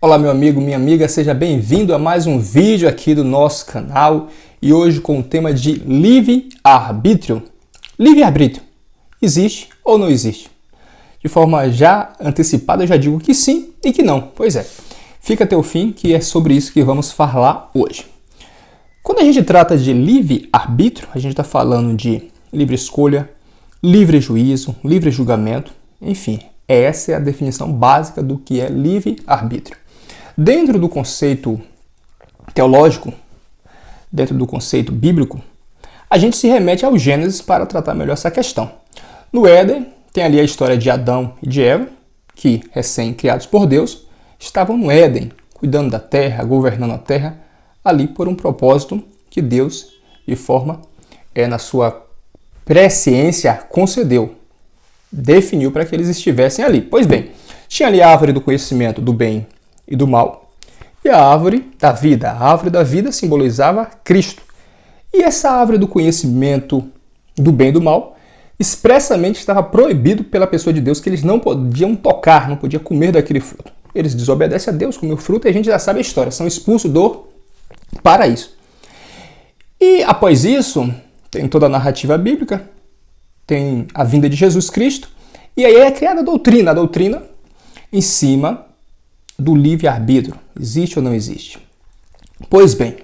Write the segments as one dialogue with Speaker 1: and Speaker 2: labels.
Speaker 1: Olá meu amigo, minha amiga, seja bem-vindo a mais um vídeo aqui do nosso canal e hoje com o tema de livre-arbítrio. Livre-arbítrio, existe ou não existe? De forma já antecipada eu já digo que sim e que não, pois é. Fica até o fim que é sobre isso que vamos falar hoje. Quando a gente trata de livre-arbítrio, a gente está falando de livre escolha, livre juízo, livre julgamento, enfim, essa é a definição básica do que é livre-arbítrio. Dentro do conceito teológico, dentro do conceito bíblico, a gente se remete ao Gênesis para tratar melhor essa questão. No Éden, tem ali a história de Adão e de Eva, que, recém-criados por Deus, estavam no Éden, cuidando da terra, governando a terra, ali por um propósito que Deus, de forma, na sua presciência, concedeu, definiu para que eles estivessem ali. Pois bem, tinha ali a árvore do conhecimento do bem e do mal, e a árvore da vida. A árvore da vida simbolizava Cristo. E essa árvore do conhecimento do bem e do mal, expressamente estava proibido pela pessoa de Deus que eles não podiam tocar, não podiam comer daquele fruto. Eles desobedecem a Deus, comem o fruto e a gente já sabe a história, são expulsos do paraíso. E após isso, tem toda a narrativa bíblica, tem a vinda de Jesus Cristo, e aí é criada a doutrina em cima do livre-arbítrio. Existe ou não existe? Pois bem,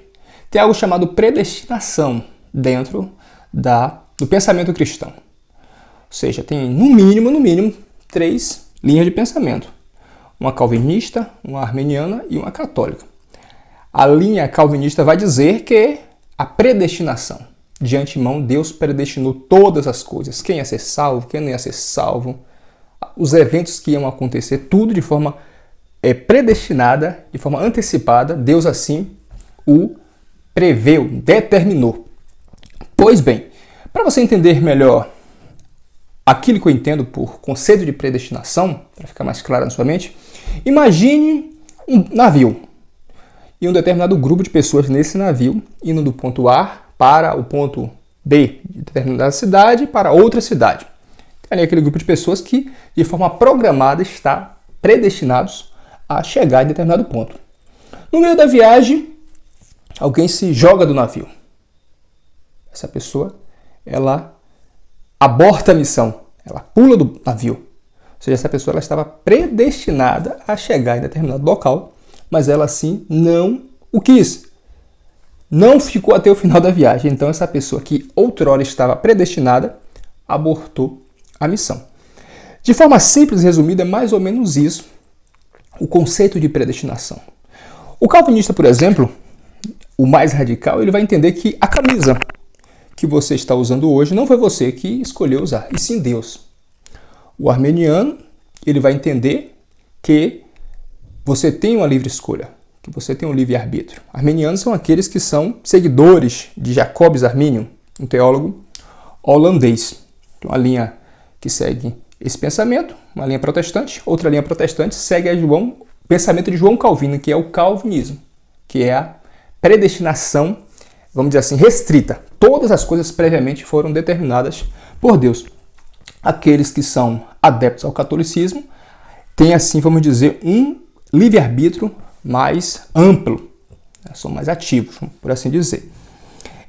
Speaker 1: tem algo chamado predestinação dentro do pensamento cristão. Ou seja, tem no mínimo, 3 linhas de pensamento. Uma calvinista, uma arminiana e uma católica. A linha calvinista vai dizer que a predestinação, de antemão, Deus predestinou todas as coisas. Quem ia ser salvo, quem não ia ser salvo, os eventos que iam acontecer, tudo de forma predestinada, de forma antecipada, Deus assim o preveu, determinou. Pois bem, para você entender melhor aquilo que eu entendo por conceito de predestinação, para ficar mais claro na sua mente, imagine um navio e um determinado grupo de pessoas nesse navio indo do ponto A para o ponto B de determinada cidade para outra cidade. Tem ali aquele grupo de pessoas que, de forma programada, está predestinados a chegar em determinado ponto. No meio da viagem, alguém se joga do navio. Essa pessoa, ela aborta a missão, ela pula do navio. Ou seja, essa pessoa ela estava predestinada a chegar em determinado local, mas ela assim não o quis. Não ficou até o final da viagem. Então essa pessoa que outrora estava predestinada, abortou a missão. De forma simples e resumida, é mais ou menos isso o conceito de predestinação. O calvinista, por exemplo, o mais radical, ele vai entender que a camisa que você está usando hoje não foi você que escolheu usar, e sim Deus. O arminiano, ele vai entender que você tem uma livre escolha, que você tem um livre-arbítrio. Arminianos são aqueles que são seguidores de Jacobus Arminius, um teólogo holandês. Uma linha que segue esse pensamento, uma linha protestante, outra linha protestante segue o pensamento de João Calvino, que é o calvinismo, que é a predestinação, vamos dizer assim, restrita. Todas as coisas previamente foram determinadas por Deus. Aqueles que são adeptos ao catolicismo têm, assim, vamos dizer, um livre-arbítrio mais amplo, são mais ativos, por assim dizer.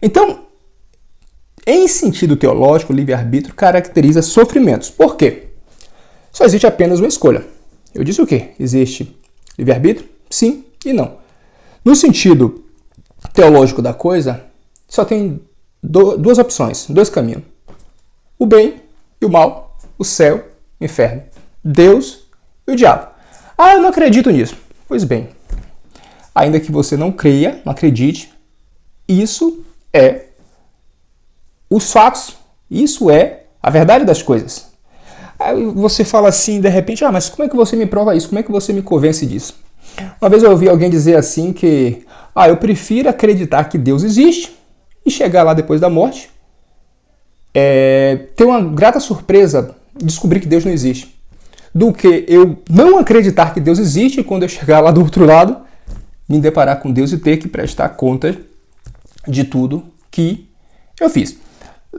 Speaker 1: Então, em sentido teológico, o livre-arbítrio caracteriza sofrimentos. Por quê? Só existe apenas uma escolha. Eu disse o quê? Existe livre-arbítrio? Sim e não. No sentido teológico da coisa, só tem duas opções, 2 caminhos. O bem e o mal, o céu e o inferno, Deus e o diabo. Ah, eu não acredito nisso. Pois bem, ainda que você não creia, não acredite, isso é os fatos, isso é a verdade das coisas. Aí você fala assim, de repente, mas como é que você me prova isso? Como é que você me convence disso? Uma vez eu ouvi alguém dizer assim que, eu prefiro acreditar que Deus existe e chegar lá depois da morte, ter uma grata surpresa de descobrir que Deus não existe, do que eu não acreditar que Deus existe e quando eu chegar lá do outro lado, me deparar com Deus e ter que prestar conta de tudo que eu fiz.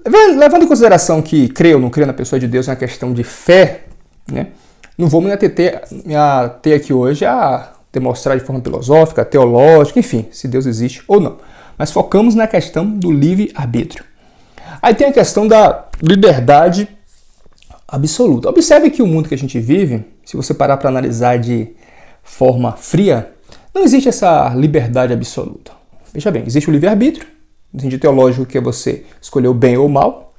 Speaker 1: Levando em consideração que creio ou não creio na pessoa de Deus é uma questão de fé, né? Não vou me ater aqui hoje a demonstrar de forma filosófica, teológica, enfim, se Deus existe ou não. Mas focamos na questão do livre-arbítrio. Aí tem a questão da liberdade absoluta. Observe que o mundo que a gente vive, se você parar para analisar de forma fria, não existe essa liberdade absoluta. Veja bem, existe o livre-arbítrio, no sentido teológico que é você escolher o bem ou o mal,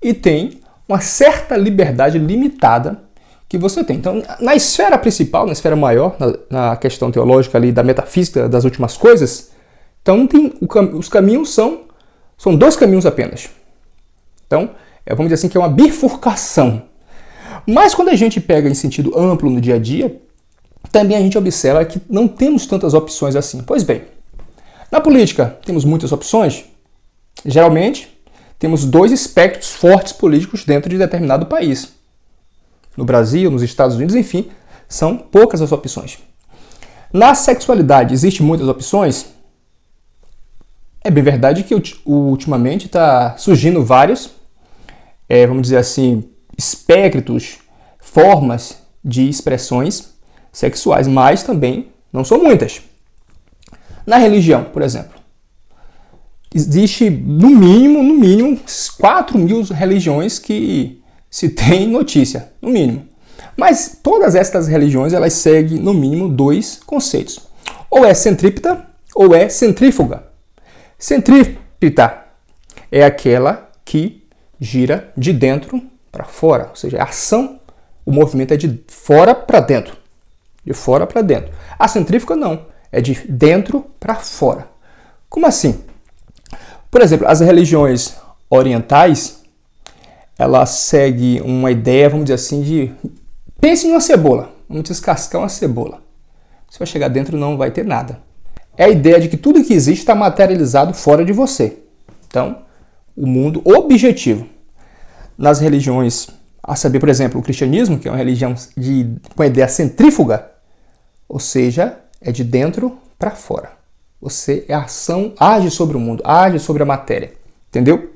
Speaker 1: e tem uma certa liberdade limitada que você tem. Então, na esfera principal, na esfera maior, na questão teológica ali da metafísica das últimas coisas, então os caminhos são dois caminhos apenas. Então, vamos dizer assim que é uma bifurcação. Mas quando a gente pega em sentido amplo no dia a dia, também a gente observa que não temos tantas opções assim. Pois bem, na política temos muitas opções. Geralmente, temos dois espectros fortes políticos dentro de determinado país. No Brasil, nos Estados Unidos, enfim, são poucas as opções. Na sexualidade, existem muitas opções? É bem verdade que ultimamente está surgindo vários, vamos dizer assim, espectros, formas de expressões sexuais, mas também não são muitas. Na religião, por exemplo, existe no mínimo 4.000 religiões que se tem notícia, no mínimo. Mas todas estas religiões, elas seguem no mínimo dois conceitos. Ou é centrípeta ou é centrífuga. Centrípeta é aquela que gira de dentro para fora, ou seja, a ação, o movimento é de fora para dentro. De fora para dentro. A centrífuga não, é de dentro para fora. Como assim? Por exemplo, as religiões orientais, elas seguem uma ideia, vamos dizer assim, de... Pense em uma cebola, vamos descascar uma cebola. Você vai chegar dentro e não vai ter nada. É a ideia de que tudo que existe está materializado fora de você. Então, o mundo objetivo. Nas religiões, a saber, por exemplo, o cristianismo, que é uma religião com a ideia centrífuga, ou seja, é de dentro para fora. Você é ação, age sobre o mundo, age sobre a matéria. Entendeu?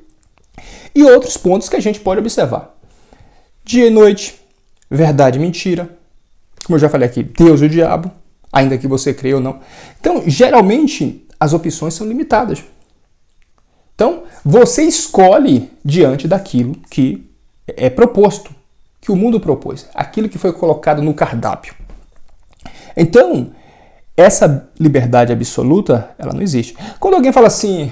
Speaker 1: E outros pontos que a gente pode observar. Dia e noite, verdade e mentira. Como eu já falei aqui, Deus e o diabo, ainda que você creia ou não. Então, geralmente, as opções são limitadas. Então, você escolhe diante daquilo que é proposto, que o mundo propôs, aquilo que foi colocado no cardápio. Então, essa liberdade absoluta, ela não existe. Quando alguém fala assim,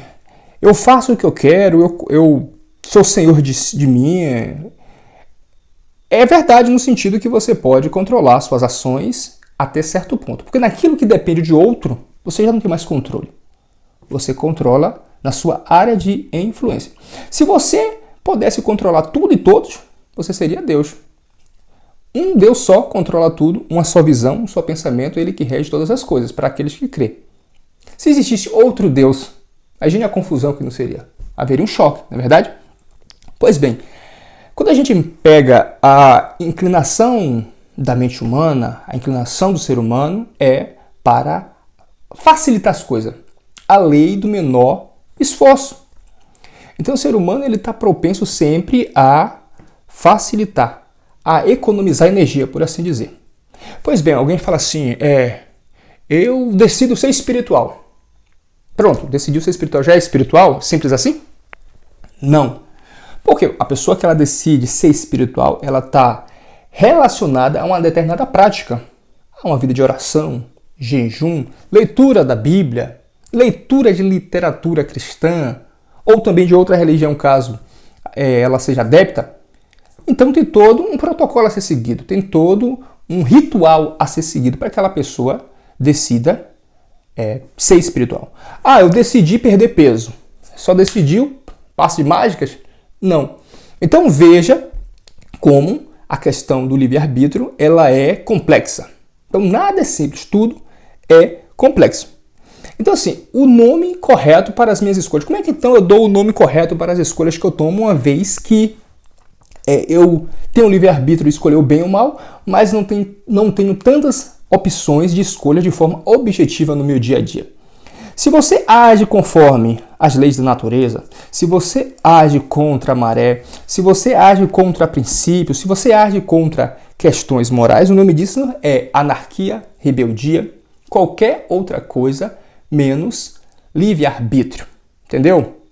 Speaker 1: eu faço o que eu quero, eu sou senhor de mim, é verdade no sentido que você pode controlar suas ações até certo ponto. Porque naquilo que depende de outro, você já não tem mais controle. Você controla na sua área de influência. Se você pudesse controlar tudo e todos, você seria Deus. Um Deus só controla tudo, uma só visão, um só pensamento, ele que rege todas as coisas, para aqueles que crêem. Se existisse outro Deus, imagine a confusão que não seria. Haveria um choque, não é verdade? Pois bem, quando a gente pega a inclinação da mente humana, a inclinação do ser humano é para facilitar as coisas. A lei do menor esforço. Então o ser humano está propenso sempre a facilitar, a economizar energia, por assim dizer. Pois bem, alguém fala assim, eu decido ser espiritual. Pronto, decidiu ser espiritual, já é espiritual? Simples assim? Não. Porque a pessoa que ela decide ser espiritual, ela está relacionada a uma determinada prática, a uma vida de oração, jejum, leitura da Bíblia, leitura de literatura cristã, ou também de outra religião, caso ela seja adepta. Então tem todo um protocolo a ser seguido, tem todo um ritual a ser seguido para que aquela pessoa decida ser espiritual. Ah, eu decidi perder peso. Só decidiu? Passe de mágicas? Não. Então veja como a questão do livre-arbítrio ela é complexa. Então nada é simples, tudo é complexo. Então assim, o nome correto para as minhas escolhas. Como é que então eu dou o nome correto para as escolhas que eu tomo, uma vez que eu tenho o livre-arbítrio de escolher o bem ou o mal, mas não tenho tantas opções de escolha de forma objetiva no meu dia a dia? Se você age conforme as leis da natureza, se você age contra a maré, se você age contra princípios, se você age contra questões morais, o nome disso é anarquia, rebeldia, qualquer outra coisa menos livre-arbítrio, entendeu?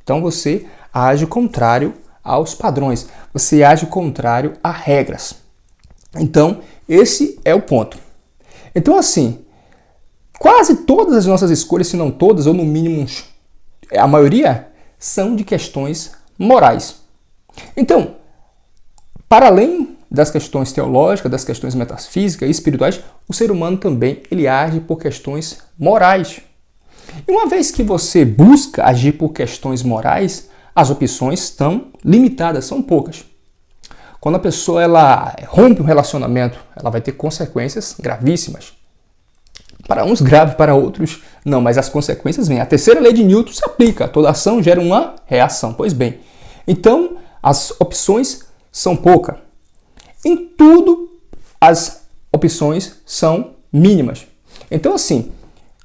Speaker 1: Então você age contrário aos padrões, você age contrário a regras. Então, esse é o ponto. Então, assim, quase todas as nossas escolhas, se não todas, ou no mínimo a maioria, são de questões morais. Então, para além das questões teológicas, das questões metafísicas e espirituais, o ser humano também ele age por questões morais. E uma vez que você busca agir por questões morais, as opções estão limitadas, são poucas. Quando a pessoa ela rompe um relacionamento, ela vai ter consequências gravíssimas. Para uns graves, para outros não, mas as consequências vêm. A terceira lei de Newton se aplica, toda ação gera uma reação. Pois bem, então as opções são poucas. Em tudo, as opções são mínimas. Então, assim,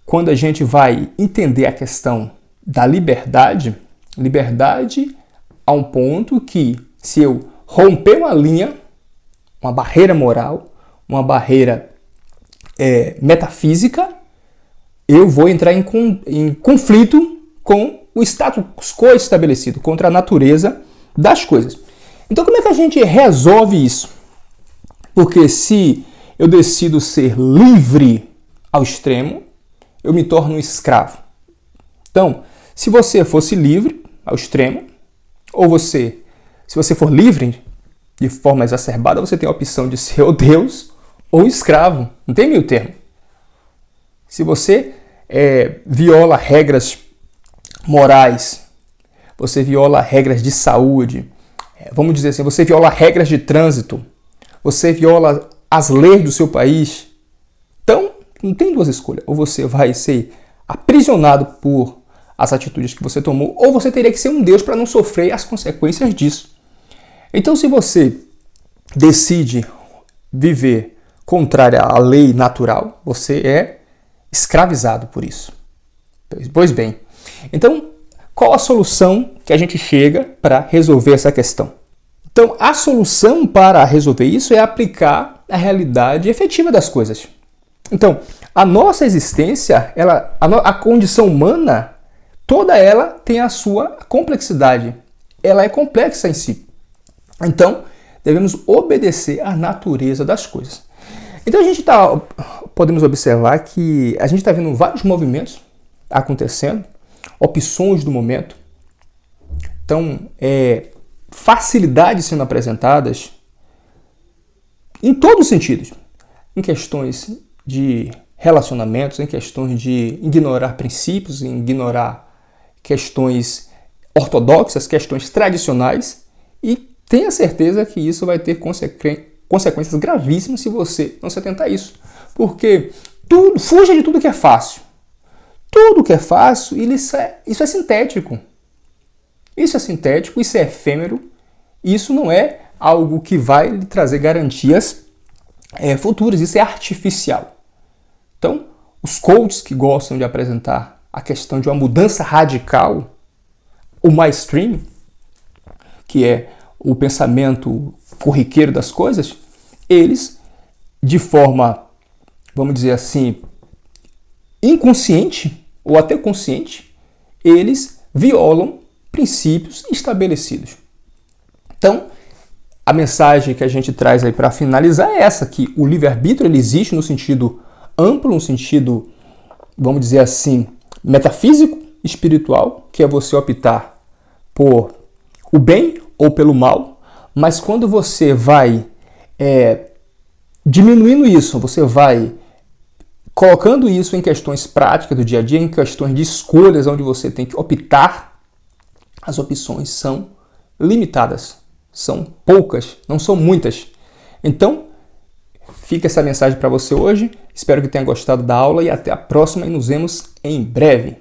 Speaker 1: quando a gente vai entender a questão da liberdade a um ponto que, se eu romper uma linha, uma barreira moral, uma barreira metafísica, eu vou entrar em conflito com o status quo estabelecido, contra a natureza das coisas. Então, como é que a gente resolve isso? Porque se eu decido ser livre ao extremo, eu me torno um escravo. Então, se você fosse livre ao extremo, ou se você for livre de forma exacerbada, você tem a opção de ser ou Deus ou escravo. Não tem meio termo. Se você viola regras morais, você viola regras de saúde, vamos dizer assim, você viola regras de trânsito, você viola as leis do seu país, então não tem duas escolhas. Ou você vai ser aprisionado por as atitudes que você tomou, ou você teria que ser um Deus para não sofrer as consequências disso. Então, se você decide viver contrária à lei natural, você é escravizado por isso. Pois bem, então, qual a solução que a gente chega para resolver essa questão? Então, a solução para resolver isso é aplicar a realidade efetiva das coisas. Então, a nossa existência, a condição humana, toda ela tem a sua complexidade. Ela é complexa em si. Então, devemos obedecer à natureza das coisas. Então, podemos observar que a gente está vendo vários movimentos acontecendo, opções do momento. Então, facilidades sendo apresentadas em todos os sentidos. Em questões de relacionamentos, em questões de ignorar princípios, ignorar questões ortodoxas, questões tradicionais, e tenha certeza que isso vai ter consequências gravíssimas se você não se atentar a isso. Porque fuja de tudo que é fácil. Tudo que é fácil, isso é sintético. Isso é sintético, isso é efêmero, isso não é algo que vai lhe trazer garantias futuras, isso é artificial. Então, os coaches que gostam de apresentar a questão de uma mudança radical, o mainstream, que é o pensamento corriqueiro das coisas, eles, de forma, vamos dizer assim, inconsciente ou até consciente, eles violam princípios estabelecidos. Então, a mensagem que a gente traz aí para finalizar é essa, que o livre-arbítrio ele existe no sentido amplo, no sentido, vamos dizer assim, metafísico, espiritual, que é você optar por o bem ou pelo mal, mas quando você vai diminuindo isso, você vai colocando isso em questões práticas do dia a dia, em questões de escolhas onde você tem que optar, as opções são limitadas, são poucas, não são muitas. Então, fica essa mensagem para você hoje. Espero que tenha gostado da aula e até a próxima e nos vemos em breve.